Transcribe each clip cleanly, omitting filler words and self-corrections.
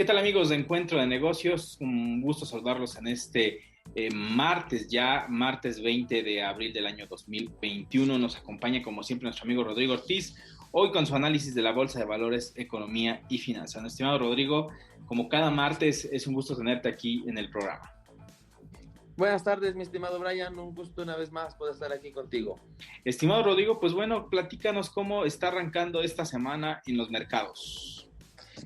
¿Qué tal, amigos de Encuentro de Negocios? Un gusto saludarlos en este martes, ya martes 20 de abril del año 2021. Nos acompaña como siempre nuestro amigo Rodrigo Ortiz, hoy con su análisis de la Bolsa de Valores, Economía y Finanzas. Estimado Rodrigo, como cada martes es un gusto tenerte aquí en el programa. Buenas tardes, mi estimado Brian, un gusto una vez más poder estar aquí contigo. Estimado Rodrigo, pues bueno, platícanos cómo está arrancando esta semana en los mercados.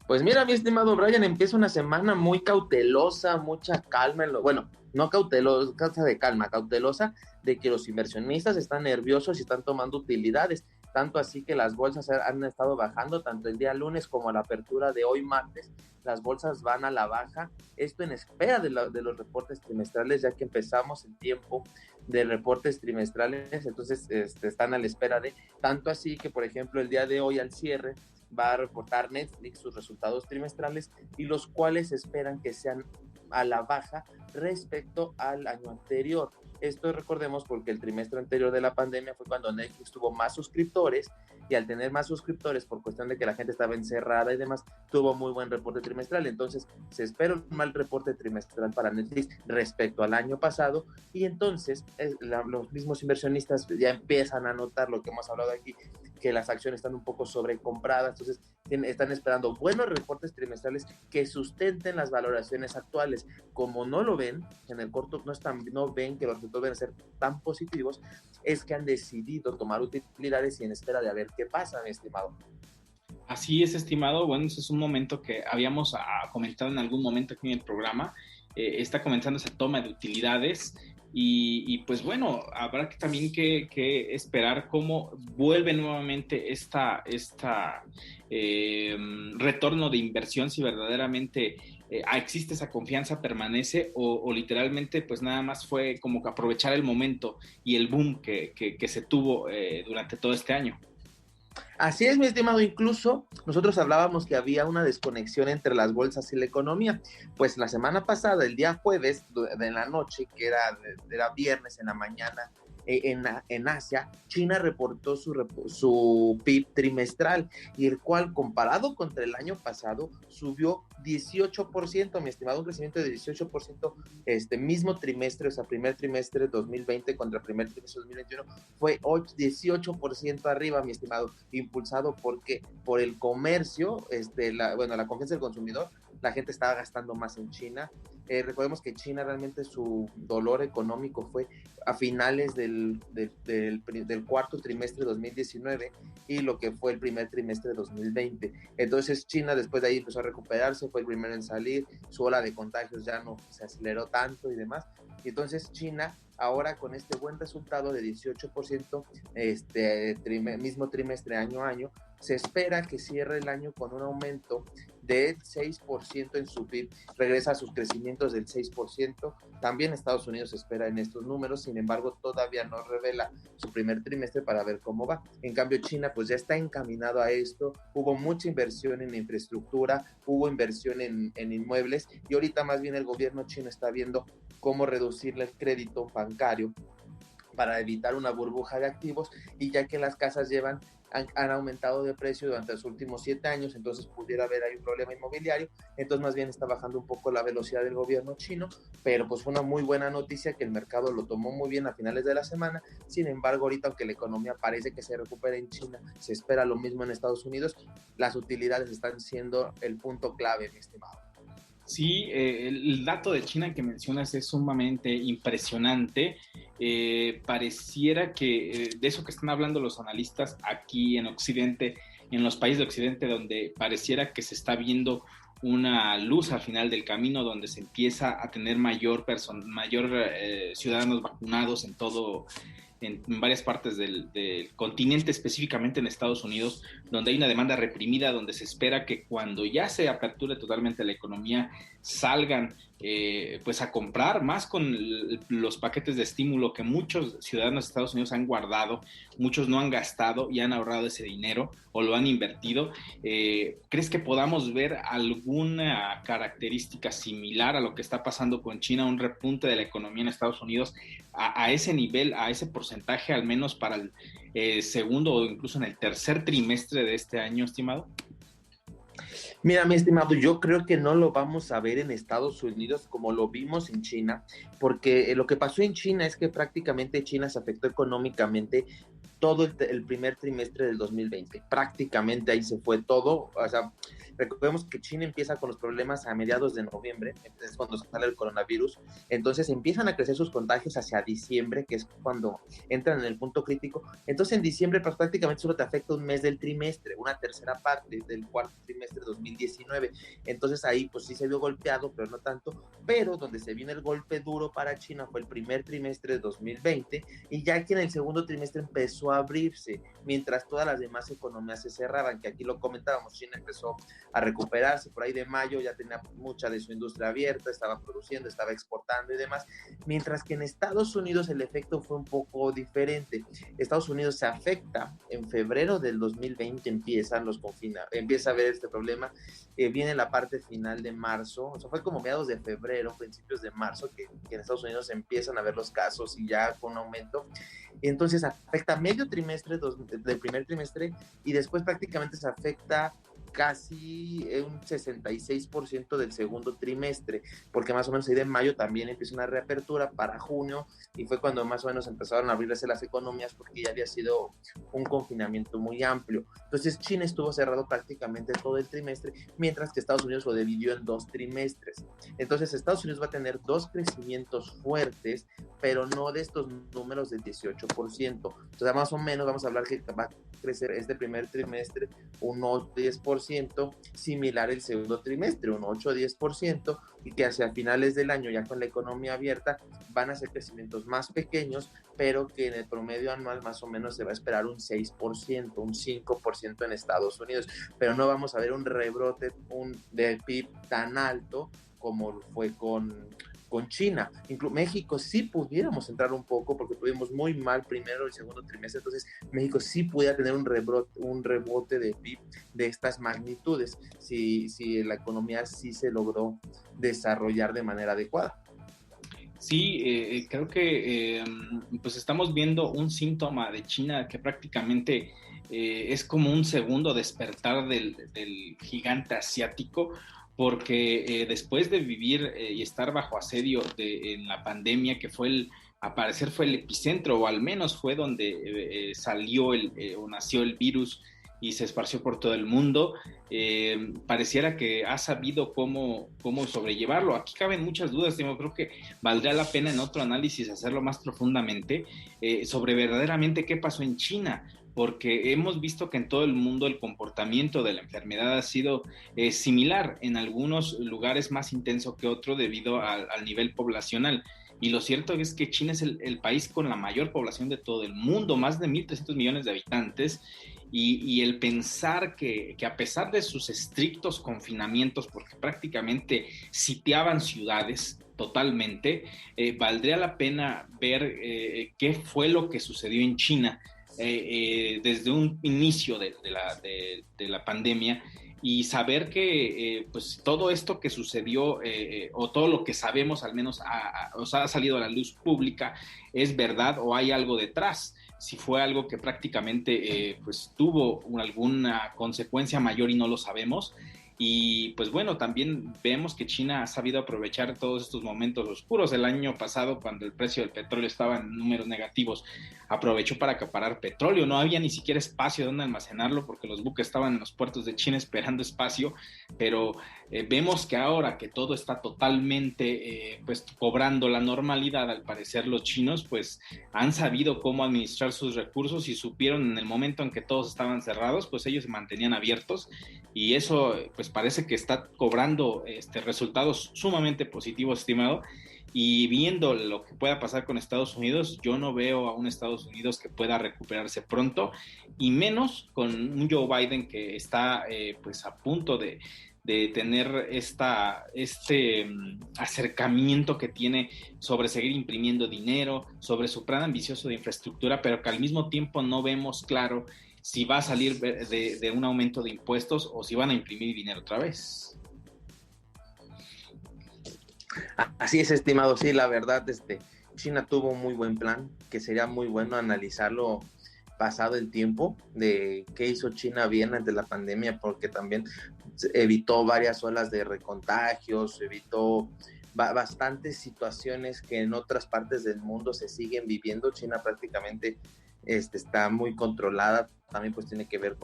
Pues mira, mi estimado Brian, empieza una semana muy cautelosa, mucha calma, no cautelosa de calma, cautelosa de que los inversionistas están nerviosos y están tomando utilidades, tanto así que las bolsas han estado bajando, tanto el día lunes como a la apertura de hoy martes, las bolsas van a la baja, esto en espera de los reportes trimestrales, ya que empezamos el tiempo de reportes trimestrales, entonces están a la espera de, tanto así que, por ejemplo, el día de hoy al cierre, va a reportar Netflix sus resultados trimestrales y los cuales esperan que sean a la baja respecto al año anterior. Esto recordemos porque el trimestre anterior de la pandemia fue cuando Netflix tuvo más suscriptores y al tener más suscriptores por cuestión de que la gente estaba encerrada y demás, tuvo muy buen reporte trimestral. Entonces se espera un mal reporte trimestral para Netflix respecto al año pasado y entonces los mismos inversionistas ya empiezan a notar lo que hemos hablado aquí, que las acciones están un poco sobrecompradas, entonces están esperando buenos reportes trimestrales que sustenten las valoraciones actuales. Como no lo ven, en el corto no ven que los resultados van a ser tan positivos, es que han decidido tomar utilidades y en espera de a ver qué pasa, mi estimado. Así es, estimado. Bueno, ese es un momento que habíamos comentado en algún momento aquí en el programa. Está comenzando esa toma de utilidades y pues bueno, habrá que también que esperar cómo vuelve nuevamente esta retorno de inversión, si verdaderamente existe esa confianza, permanece o literalmente pues nada más fue como que aprovechar el momento y el boom que se tuvo durante todo este año. Así es, mi estimado, incluso nosotros hablábamos que había una desconexión entre las bolsas y la economía, pues la semana pasada, el día jueves de la noche, que era viernes en la mañana, en Asia, China reportó su PIB trimestral y el cual comparado contra el año pasado subió 18%, mi estimado, un crecimiento de 18% este mismo trimestre, o sea, primer trimestre 2020 contra primer trimestre 2021 fue 18% arriba, mi estimado, impulsado porque por el comercio, la confianza del consumidor, la gente estaba gastando más en China. Recordemos que China realmente su dolor económico fue a finales del cuarto trimestre de 2019 y lo que fue el primer trimestre de 2020. Entonces China después de ahí empezó a recuperarse, fue el primero en salir, su ola de contagios ya no se aceleró tanto y demás. Y entonces China ahora con este buen resultado de 18%, mismo trimestre año a año, se espera que cierre el año con un aumento del 6% en su PIB, regresa a sus crecimientos del 6%, también Estados Unidos espera en estos números, sin embargo todavía no revela su primer trimestre para ver cómo va. En cambio China pues ya está encaminado a esto, hubo mucha inversión en infraestructura, hubo inversión en inmuebles y ahorita más bien el gobierno chino está viendo cómo reducirle el crédito bancario para evitar una burbuja de activos y ya que las casas han aumentado de precio durante los últimos 7 años, entonces pudiera haber ahí un problema inmobiliario, entonces más bien está bajando un poco la velocidad del gobierno chino, pero pues fue una muy buena noticia que el mercado lo tomó muy bien a finales de la semana. Sin embargo, ahorita aunque la economía parece que se recupera en China, se espera lo mismo en Estados Unidos, las utilidades están siendo el punto clave, mi estimado. Sí, el dato de China que mencionas es sumamente impresionante. Pareciera que de eso que están hablando los analistas aquí en Occidente, en los países de Occidente, donde pareciera que se está viendo una luz al final del camino, donde se empieza a tener mayor ciudadanos vacunados en varias partes del continente, específicamente en Estados Unidos, donde hay una demanda reprimida, donde se espera que cuando ya se aperture totalmente la economía, salgan pues a comprar más con los paquetes de estímulo que muchos ciudadanos de Estados Unidos han guardado, muchos no han gastado y han ahorrado ese dinero o lo han invertido. ¿Crees que podamos ver alguna característica similar a lo que está pasando con China, un repunte de la economía en Estados Unidos a ese nivel, a ese porcentaje, al menos para el segundo o incluso en el tercer trimestre de este año, estimado? Mira, mi estimado, yo creo que no lo vamos a ver en Estados Unidos como lo vimos en China, porque lo que pasó en China es que prácticamente China se afectó económicamente todo el primer trimestre del 2020. Prácticamente ahí se fue todo. O sea, recordemos que China empieza con los problemas a mediados de noviembre, es cuando sale el coronavirus. Entonces empiezan a crecer sus contagios hacia diciembre, que es cuando entran en el punto crítico. Entonces en diciembre pues, prácticamente solo te afecta un mes del trimestre, una tercera parte del cuarto trimestre de 2019. Entonces ahí pues sí se vio golpeado, pero no tanto. Pero donde se viene el golpe duro para China fue el primer trimestre de 2020, y ya que en el segundo trimestre empezó a abrirse, mientras todas las demás economías se cerraban, que aquí lo comentábamos, China empezó a recuperarse por ahí de mayo, ya tenía mucha de su industria abierta, estaba produciendo, estaba exportando y demás, mientras que en Estados Unidos el efecto fue un poco diferente. Estados Unidos se afecta, en febrero del 2020 empieza a ver este problema, viene la parte final de marzo, o sea, fue como mediados de febrero, principios de marzo, que en Estados Unidos empiezan a ver los casos y ya con un aumento. Entonces afecta medio trimestre del primer trimestre, y después prácticamente se afecta casi un 66% del segundo trimestre, porque más o menos ahí de mayo también empieza una reapertura para junio, y fue cuando más o menos empezaron a abrirse las economías, porque ya había sido un confinamiento muy amplio. Entonces China estuvo cerrado prácticamente todo el trimestre, mientras que Estados Unidos lo dividió en 2 trimestres. Entonces Estados Unidos va a tener 2 crecimientos fuertes, pero no de estos números del 18%. O sea, más o menos vamos a hablar que va a crecer este primer trimestre un 8-10%, similar el segundo trimestre, un 8-10%, y que hacia finales del año, ya con la economía abierta, van a ser crecimientos más pequeños, pero que en el promedio anual más o menos se va a esperar un 6%, un 5% en Estados Unidos, pero no vamos a ver un rebrote de PIB tan alto como fue con China. México sí pudiéramos entrar un poco, porque tuvimos muy mal primero y segundo trimestre, entonces México sí pudiera tener un rebote de PIB de estas magnitudes, si la economía sí se logró desarrollar de manera adecuada. Sí, creo que pues estamos viendo un síntoma de China que prácticamente es como un segundo despertar del gigante asiático, porque después de vivir y estar bajo asedio en la pandemia, que a parecer fue el epicentro, o al menos fue donde salió o nació el virus y se esparció por todo el mundo, pareciera que ha sabido cómo sobrellevarlo. Aquí caben muchas dudas, Timo. Creo que valdría la pena en otro análisis hacerlo más profundamente sobre verdaderamente qué pasó en China, porque hemos visto que en todo el mundo el comportamiento de la enfermedad ha sido similar, en algunos lugares más intenso que otro debido al nivel poblacional. Y lo cierto es que China es el país con la mayor población de todo el mundo, más de 1.300 millones de habitantes, y el pensar que a pesar de sus estrictos confinamientos, porque prácticamente sitiaban ciudades totalmente, valdría la pena ver qué fue lo que sucedió en China desde un inicio de la pandemia, y saber que pues todo esto que sucedió o todo lo que sabemos al menos ha salido a la luz pública es verdad, o hay algo detrás. Si fue algo que prácticamente pues tuvo alguna consecuencia mayor y no lo sabemos. Y pues bueno, también vemos que China ha sabido aprovechar todos estos momentos oscuros. El año pasado, cuando el precio del petróleo estaba en números negativos, aprovechó para acaparar petróleo. No había ni siquiera espacio donde almacenarlo, porque los buques estaban en los puertos de China esperando espacio. Pero vemos que ahora que todo está totalmente pues cobrando la normalidad, al parecer los chinos pues han sabido cómo administrar sus recursos, y supieron en el momento en que todos estaban cerrados, pues ellos se mantenían abiertos, y eso pues parece que está cobrando resultados sumamente positivos, estimado. Y viendo lo que pueda pasar con Estados Unidos, yo no veo a un Estados Unidos que pueda recuperarse pronto, y menos con un Joe Biden que está pues a punto de tener este acercamiento que tiene sobre seguir imprimiendo dinero, sobre su plan ambicioso de infraestructura, pero que al mismo tiempo no vemos claro si va a salir de un aumento de impuestos o si van a imprimir dinero otra vez. Así es, estimado. Sí, la verdad, China tuvo un muy buen plan, que sería muy bueno analizarlo pasado el tiempo, de qué hizo China bien ante la pandemia, porque también evitó varias olas de recontagios, evitó bastantes situaciones que en otras partes del mundo se siguen viviendo. China prácticamente está muy controlada, también pues tiene que ver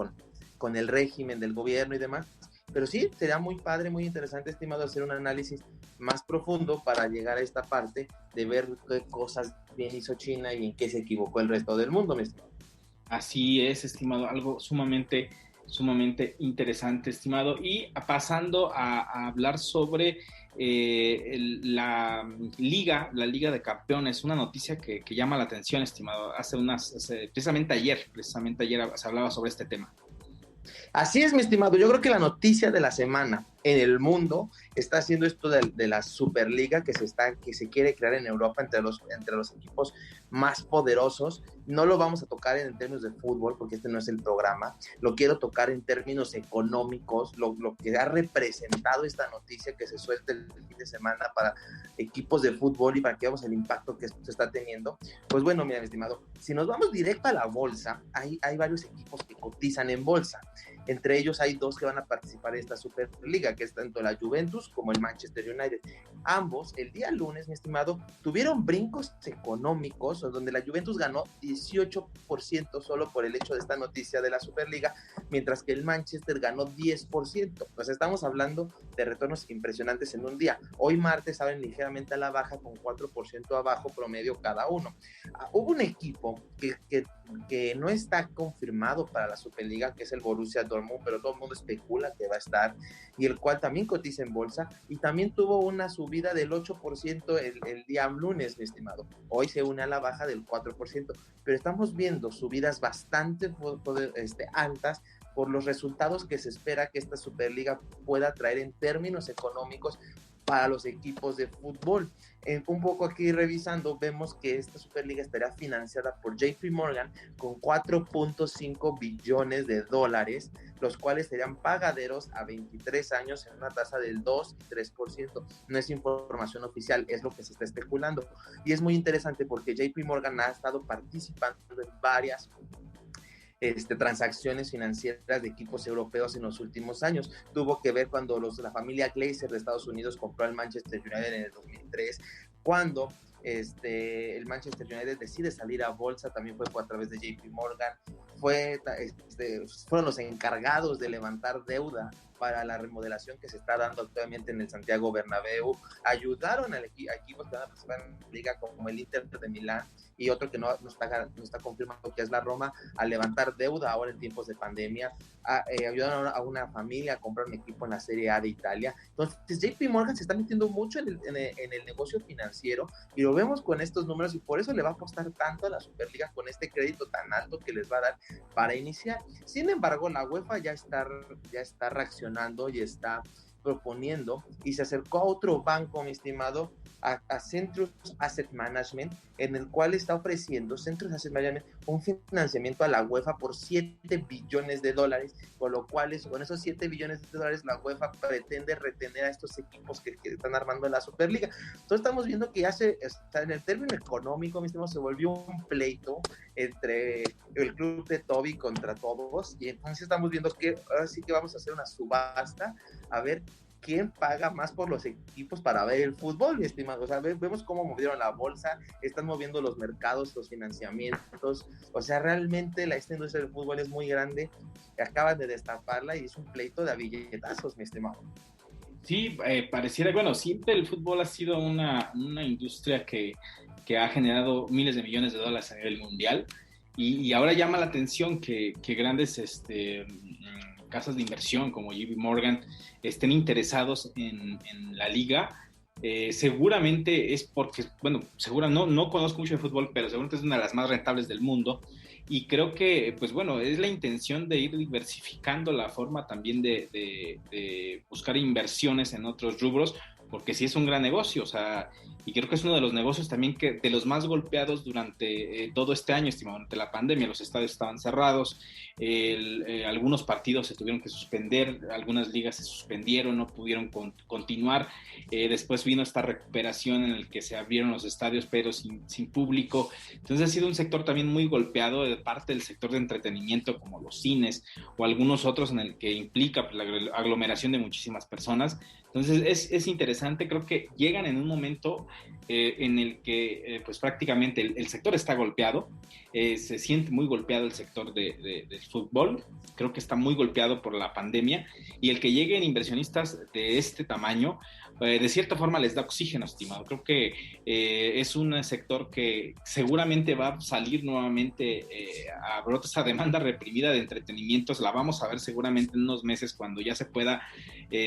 con el régimen del gobierno y demás. Pero sí, sería muy padre, muy interesante, estimado, hacer un análisis más profundo para llegar a esta parte de ver qué cosas bien hizo China y en qué se equivocó el resto del mundo, mi estimado. Así es, estimado, algo sumamente interesante, estimado. Y pasando a hablar sobre la Liga de Campeones, una noticia que llama la atención, estimado. Precisamente ayer se hablaba sobre este tema. Así es, mi estimado. Yo creo que la noticia de la semana en el mundo está haciendo esto de la Superliga que se quiere crear en Europa entre los equipos más poderosos. No lo vamos a tocar en términos de fútbol porque este no es el programa. Lo quiero tocar en términos económicos, lo que ha representado esta noticia que se suelta el fin de semana para equipos de fútbol y para que veamos el impacto que esto está teniendo. Pues bueno, mira, mi estimado, si nos vamos directo a la bolsa, hay varios equipos que cotizan en bolsa. Entre ellos hay 2 que van a participar en esta Superliga, que es tanto la Juventus como el Manchester United. Ambos, el día lunes, mi estimado, tuvieron brincos económicos, donde la Juventus ganó 18% solo por el hecho de esta noticia de la Superliga, mientras que el Manchester ganó 10%. Pues estamos hablando de retornos impresionantes en un día. Hoy martes abren ligeramente a la baja con 4% abajo promedio cada uno. Hubo un equipo que no está confirmado para la Superliga, que es el Borussia Dortmund, pero todo el mundo especula que va a estar, y el cual también cotiza en bolsa, y también tuvo una subida del 8% el día lunes, mi estimado. Hoy se une a la baja del 4%, pero estamos viendo subidas bastante altas por los resultados que se espera que esta Superliga pueda traer en términos económicos para los equipos de fútbol. Un poco aquí revisando, vemos que esta Superliga estará financiada por JP Morgan con 4.5 billones de dólares, los cuales serían pagaderos a 23 años en una tasa del 2 y 3%. No es información oficial, es lo que se está especulando. Y es muy interesante porque JP Morgan ha estado participando en varias transacciones financieras de equipos europeos en los últimos años. Tuvo que ver cuando la familia Glazer de Estados Unidos compró al Manchester United en el 2003, cuando el Manchester United decide salir a bolsa, también fue a través de JP Morgan, fueron los encargados de levantar deuda para la remodelación que se está dando actualmente en el Santiago Bernabéu, ayudaron a equipos que van a participar en la liga como el Inter de Milán y otro que no está confirmado, que es la Roma, a levantar deuda ahora en tiempos de pandemia, ayudaron a una familia a comprar un equipo en la Serie A de Italia. Entonces JP Morgan se está metiendo mucho en el negocio financiero y lo vemos con estos números, y por eso le va a costar tanto a la Superliga con este crédito tan alto que les va a dar para iniciar. Sin embargo, la UEFA ya está reaccionando y está proponiendo, y se acercó a otro banco, mi estimado, a Centrus Asset Management, en el cual está ofreciendo Centrus Asset Management un financiamiento a la UEFA por 7 billones de dólares, con lo cual con esos 7 billones de dólares la UEFA pretende retener a estos equipos que están armando la Superliga. Entonces estamos viendo que en el término económico, mi estimado, se volvió un pleito entre el club de Toby contra todos, y entonces estamos viendo que ahora sí que vamos a hacer una subasta a ver quién paga más por los equipos para ver el fútbol, mi estimado. O sea, vemos cómo movieron la bolsa, están moviendo los mercados, los financiamientos. O sea, realmente esta industria del fútbol es muy grande, acaban de destaparla y es un pleito de a billetazos, mi estimado. Sí, pareciera, bueno, siempre el fútbol ha sido una industria que ha generado miles de millones de dólares a nivel mundial, y ahora llama la atención que grandes casas de inversión como JP Morgan estén interesados en la liga. Seguramente es porque, bueno, no conozco mucho de fútbol, pero seguramente es una de las más rentables del mundo, y creo que, pues bueno, es la intención de ir diversificando la forma también de buscar inversiones en otros rubros, porque sí es un gran negocio. O sea, y creo que es uno de los negocios también que de los más golpeados durante todo este año, estimado, durante la pandemia. Los estadios estaban cerrados, algunos partidos se tuvieron que suspender, algunas ligas se suspendieron, no pudieron continuar. Después vino esta recuperación en el que se abrieron los estadios, pero sin público. Entonces ha sido un sector también muy golpeado de parte del sector de entretenimiento, como los cines o algunos otros, en el que implica la aglomeración de muchísimas personas. Entonces es interesante, creo que llegan en un momento en el que pues prácticamente el sector está golpeado, se siente muy golpeado el sector del fútbol, creo que está muy golpeado por la pandemia, y el que lleguen inversionistas de este tamaño, de cierta forma les da oxígeno, estimado. Creo que es un sector que seguramente va a salir nuevamente a brote. Esa demanda reprimida de entretenimientos la vamos a ver seguramente en unos meses, cuando ya se pueda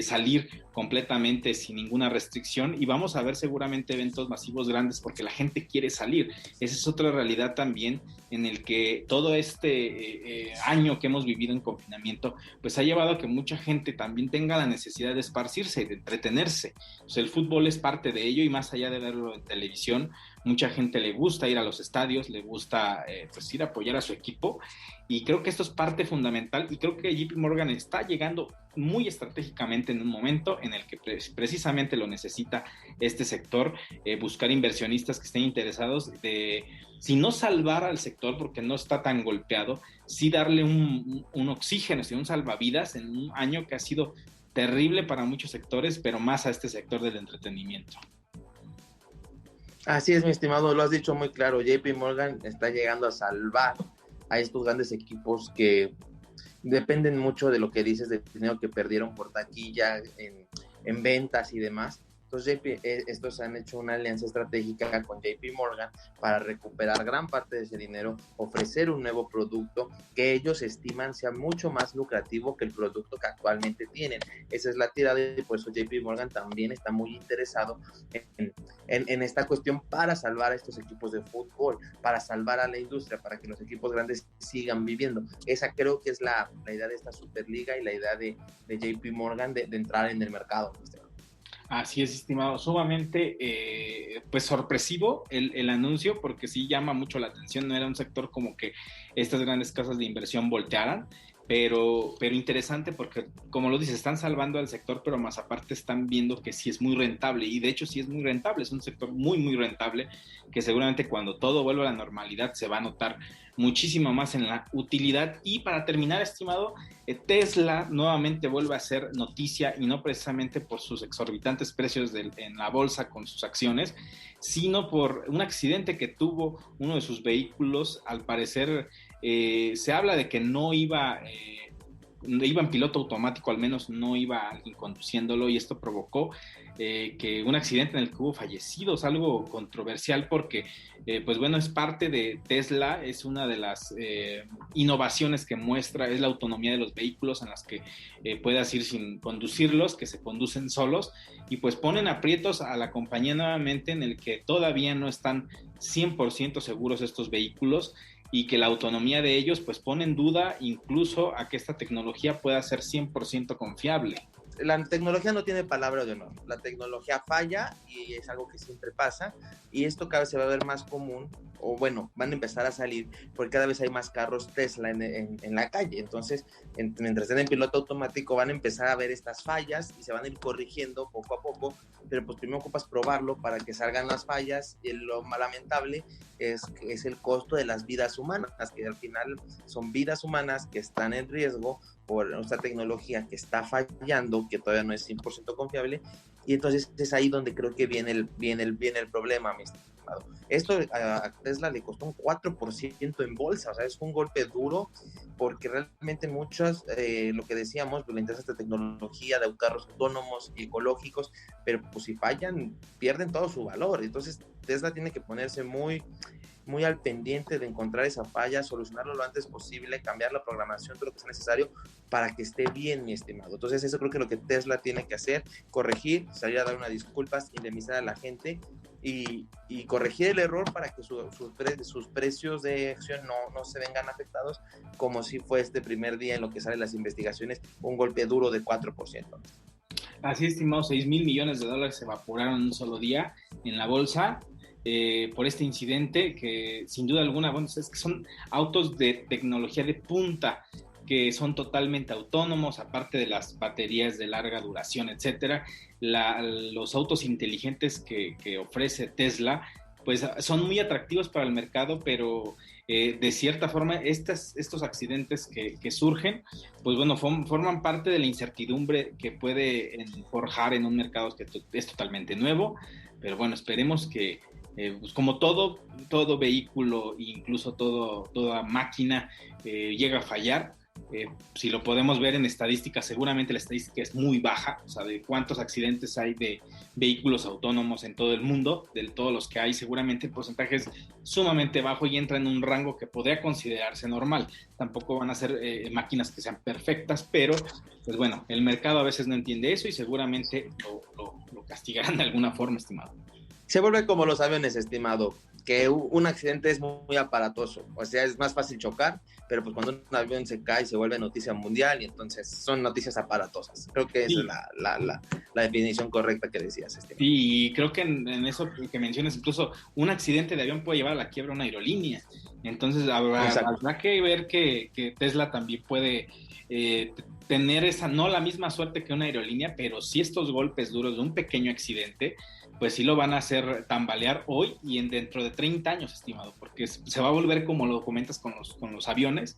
salir completamente sin ninguna restricción, y vamos a ver seguramente eventos masivos grandes porque la gente quiere salir. Esa es otra realidad también, en el que todo este año que hemos vivido en confinamiento pues ha llevado a que mucha gente también tenga la necesidad de esparcirse y de entretenerse. O sea, el fútbol es parte de ello, y más allá de verlo en televisión, mucha gente le gusta ir a los estadios, le gusta pues ir a apoyar a su equipo, y creo que esto es parte fundamental, y creo que JP Morgan está llegando muy estratégicamente en un momento en el que precisamente lo necesita este sector, buscar inversionistas que estén interesados de, si no salvar al sector porque no está tan golpeado, sí darle un oxígeno, un salvavidas en un año que ha sido terrible para muchos sectores, pero más a este sector del entretenimiento. Así es, mi estimado, lo has dicho muy claro. JP Morgan está llegando a salvar a estos grandes equipos que dependen mucho de lo que dices, del dinero que perdieron por taquilla, en ventas y demás. Entonces, estos han hecho una alianza estratégica con JP Morgan para recuperar gran parte de ese dinero, ofrecer un nuevo producto que ellos estiman sea mucho más lucrativo que el producto que actualmente tienen. Esa es la tirada, y por eso JP Morgan también está muy interesado en esta cuestión, para salvar a estos equipos de fútbol, para salvar a la industria, para que los equipos grandes sigan viviendo. Esa creo que es la idea de esta Superliga y la idea de JP Morgan de entrar en el mercado. Así es, estimado, sumamente pues sorpresivo el anuncio, porque sí llama mucho la atención. No era un sector como que estas grandes casas de inversión voltearan, pero interesante, porque como lo dices, están salvando al sector, pero más aparte están viendo que sí es muy rentable, y de hecho sí es muy rentable, es un sector muy muy rentable, que seguramente cuando todo vuelva a la normalidad se va a notar muchísimo más en la utilidad. Y para terminar, estimado, Tesla nuevamente vuelve a ser noticia, y no precisamente por sus exorbitantes precios en la bolsa con sus acciones, sino por un accidente que tuvo uno de sus vehículos. Al parecer se habla de que no iba en piloto automático, al menos no iba alguien conduciéndolo, y esto provocó que un accidente en el que hubo fallecidos, algo controversial, porque pues bueno, es parte de Tesla, es una de las innovaciones que muestra, es la autonomía de los vehículos, en las que puedas ir sin conducirlos, que se conducen solos, y pues ponen aprietos a la compañía nuevamente, en el que todavía no están 100% seguros estos vehículos, y que la autonomía de ellos pues pone en duda incluso a que esta tecnología pueda ser 100% confiable. La tecnología no tiene palabra de honor, la tecnología falla, y es algo que siempre pasa, y esto cada vez se va a ver más común, o bueno, van a empezar a salir, porque cada vez hay más carros Tesla en la calle. Entonces, mientras estén en piloto automático, van a empezar a ver estas fallas y se van a ir corrigiendo poco a poco, pero pues primero ocupas probarlo para que salgan las fallas, y lo más lamentable es el costo de las vidas humanas, que al final son vidas humanas que están en riesgo por esta tecnología que está fallando, que todavía no es 100% confiable. Y entonces es ahí donde creo que viene el problema, mi estimado. Esto a Tesla le costó un 4% en bolsa, o sea, es un golpe duro, porque realmente muchas, lo que decíamos, pues le interesa esta tecnología de carros autónomos y ecológicos, pero pues si fallan, pierden todo su valor. Entonces Tesla tiene que ponerse muy al pendiente de encontrar esa falla, solucionarlo lo antes posible, cambiar la programación, todo lo que sea necesario para que esté bien, mi estimado. Entonces eso creo que es lo que Tesla tiene que hacer: corregir, salir a dar unas disculpas, indemnizar a la gente y corregir el error para que sus precios de acción no se vengan afectados, como si fue este primer día en lo que salen las investigaciones, un golpe duro de 4%. Así, estimado, 6,000 millones de dólares se evaporaron en un solo día en la bolsa por este incidente que sin duda alguna, bueno, es que son autos de tecnología de punta que son totalmente autónomos, aparte de las baterías de larga duración, etcétera. Los autos inteligentes que ofrece Tesla, pues son muy atractivos para el mercado, pero de cierta forma estos accidentes que surgen, pues bueno, forman parte de la incertidumbre que puede forjar en un mercado que es totalmente nuevo, pero bueno, esperemos que pues como todo vehículo, incluso toda máquina llega a fallar. Si lo podemos ver en estadísticas, seguramente la estadística es muy baja, o sea, de cuántos accidentes hay de vehículos autónomos en todo el mundo, de todos los que hay, seguramente el porcentaje es sumamente bajo y entra en un rango que podría considerarse normal. Tampoco van a ser máquinas que sean perfectas, pero pues bueno, el mercado a veces no entiende eso y seguramente lo castigarán de alguna forma, estimado. Se vuelve como los aviones, estimado, que un accidente es muy aparatoso, o sea, es más fácil chocar, pero pues cuando un avión se cae se vuelve noticia mundial y entonces son noticias aparatosas. Creo que esa es la definición correcta que decías, estimado. Sí, y creo que en eso que mencionas, incluso un accidente de avión puede llevar a la quiebra una aerolínea. Entonces habrá que ver que Tesla también puede tener no la misma suerte que una aerolínea, pero sí estos golpes duros de un pequeño accidente, pues sí lo van a hacer tambalear hoy y dentro de 30 años, estimado, porque se va a volver como lo comentas con los aviones,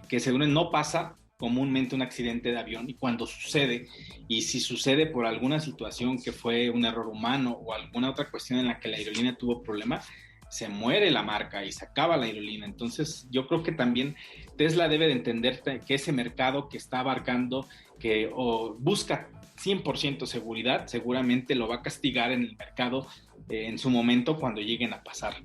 que según no pasa comúnmente un accidente de avión y cuando sucede, y si sucede por alguna situación que fue un error humano o alguna otra cuestión en la que la aerolínea tuvo problemas, se muere la marca y se acaba la aerolínea. Entonces yo creo que también Tesla debe de entender que ese mercado que está abarcando, que busca 100% seguridad, seguramente lo va a castigar en el mercado en su momento cuando lleguen a pasar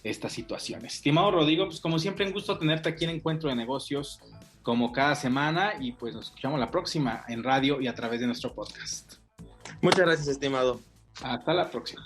estas situaciones. Estimado Rodrigo, pues como siempre un gusto tenerte aquí en Encuentro de Negocios como cada semana y pues nos escuchamos la próxima en radio y a través de nuestro podcast. Muchas gracias, estimado. Hasta la próxima.